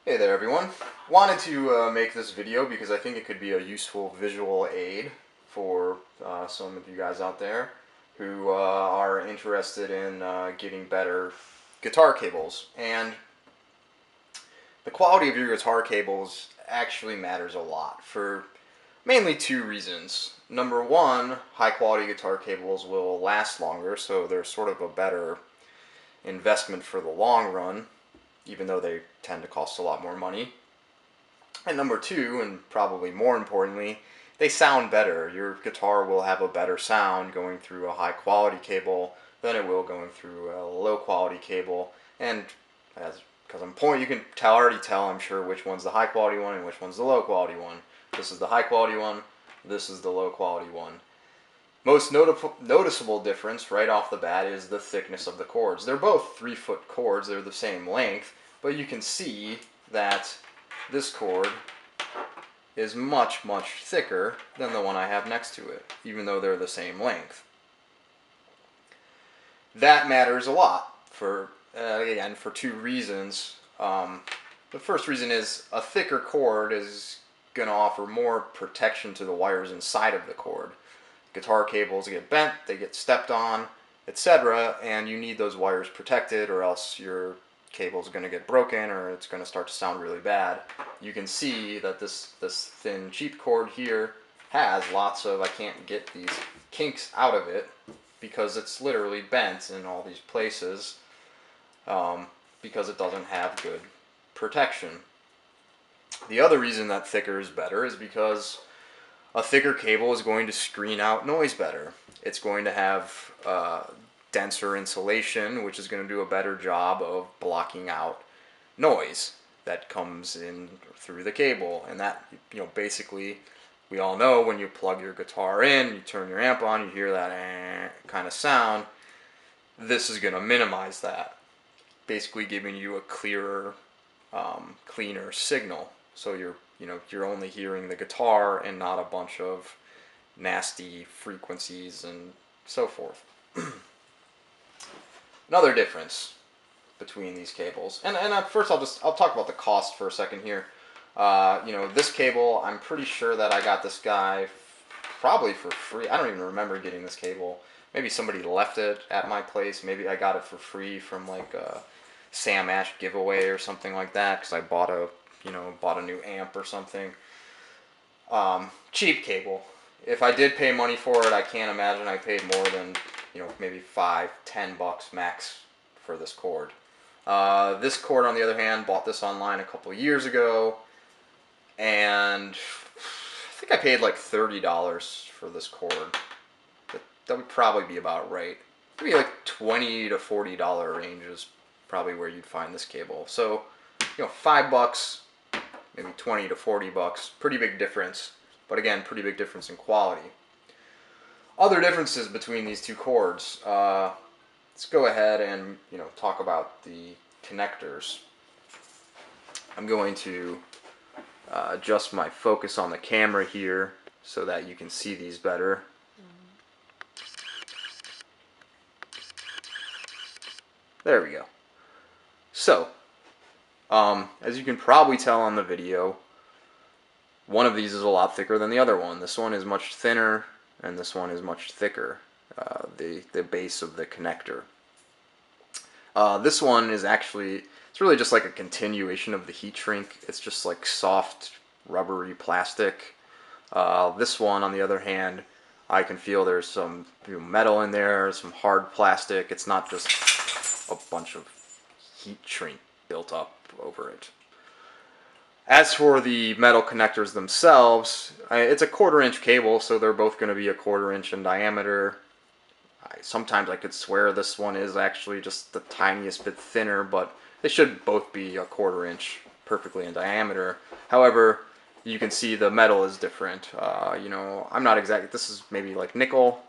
Hey there everyone. Wanted to make this video because I think it could be a useful visual aid for some of you guys out there who are interested in getting better guitar cables. And the quality of your guitar cables actually matters a lot for mainly two reasons. Number one, high quality guitar cables will last longer, so they're sort of a better investment for the long run, even though they tend to cost a lot more money. And number two, and probably more importantly, they sound better. Your guitar will have a better sound going through a high quality cable than it will going through a low quality cable. And because you can already tell, I'm sure, which one's the high quality one and which one's the low quality one. This is the high quality one, this is the low quality one. Most noticeable difference right off the bat is the thickness of the cords. They're both 3-foot cords, they're the same length, but you can see that this cord is much, much thicker than the one I have next to it, even though they're the same length. That matters a lot for, again, for two reasons. The first reason is a thicker cord is going to offer more protection to the wires inside of the cord. Guitar cables get bent, they get stepped on, etc., and you need those wires protected or else your cable is going to get broken or it's going to start to sound really bad. You can see that this thin cheap cord here has lots of, I can't get these kinks out of it because it's literally bent in all these places because it doesn't have good protection. The other reason that thicker is better is because a thicker cable is going to screen out noise better. It's going to have denser insulation, which is going to do a better job of blocking out noise that comes in through the cable. And that, basically, we all know when you plug your guitar in, you turn your amp on, you hear that kind of sound. This is going to minimize that, basically giving you a clearer, cleaner signal. So you're only hearing the guitar and not a bunch of nasty frequencies and so forth. Another difference between these cables, and first I'll talk about the cost for a second here. This cable, I'm pretty sure that I got this guy probably for free. I don't even remember getting this cable. Maybe somebody left it at my place. Maybe I got it for free from like a Sam Ash giveaway or something like that because I bought a new amp or something. Cheap cable. If I did pay money for it, I can't imagine I paid more than, maybe $5-10 max for this cord. This cord, on the other hand, bought this online a couple years ago, and I think I paid like $30 for this cord. That would probably be about right. Maybe like $20 to $40 range is probably where you'd find this cable. So, $5, maybe $20 to $40, pretty big difference, but again, pretty big difference in quality. Other differences between these two cords. Let's go ahead and talk about the connectors. I'm going to adjust my focus on the camera here so that you can see these better. There we go. So, as you can probably tell on the video, one of these is a lot thicker than the other one. This one is much thinner, and this one is much thicker, the base of the connector. This one is actually, it's really just like a continuation of the heat shrink. It's just like soft, rubbery plastic. This one, on the other hand, I can feel there's some metal in there, some hard plastic. It's not just a bunch of heat shrink built up over it. As for the metal connectors themselves, it's a 1/4 inch cable, so they're both going to be a 1/4 inch in diameter. Sometimes I could swear this one is actually just the tiniest bit thinner, but they should both be a 1/4 inch perfectly in diameter. However, you can see the metal is different. I'm not exactly, this is maybe like nickel.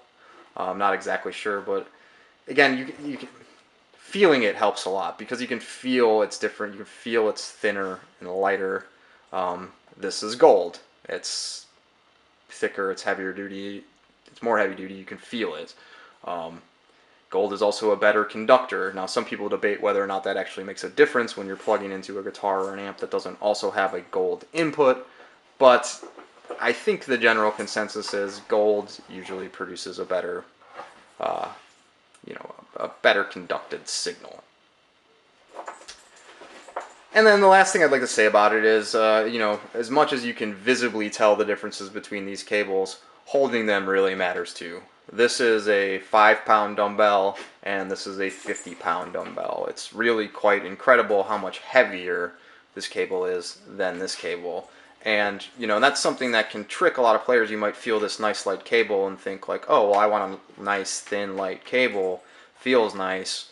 I'm not exactly sure, but again, you can feeling it helps a lot because you can feel it's different. You can feel it's thinner and lighter. This is gold. It's thicker. It's heavier duty. It's more heavy duty. You can feel it. Gold is also a better conductor. Now, some people debate whether or not that actually makes a difference when you're plugging into a guitar or an amp that doesn't also have a gold input, but I think the general consensus is gold usually produces a better, a better conducted signal. And then the last thing I'd like to say about it is, as much as you can visibly tell the differences between these cables, holding them really matters too. This is a 5-pound dumbbell, and this is a 50-pound dumbbell. It's really quite incredible how much heavier this cable is than this cable. And, that's something that can trick a lot of players. You might feel this nice light cable and think like, oh, well, I want a nice thin light cable. Feels nice.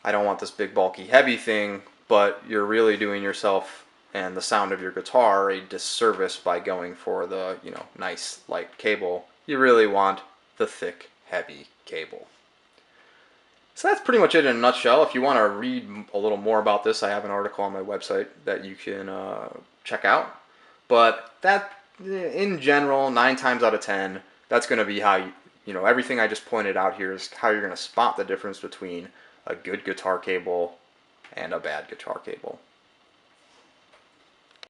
I don't want this big bulky heavy thing. But you're really doing yourself and the sound of your guitar a disservice by going for the, nice light cable. You really want the thick, heavy cable. So that's pretty much it in a nutshell. If you want to read a little more about this, I have an article on my website that you can check out. But that, in general, 9 times out of 10, that's going to be how everything I just pointed out here is how you're going to spot the difference between a good guitar cable and a bad guitar cable.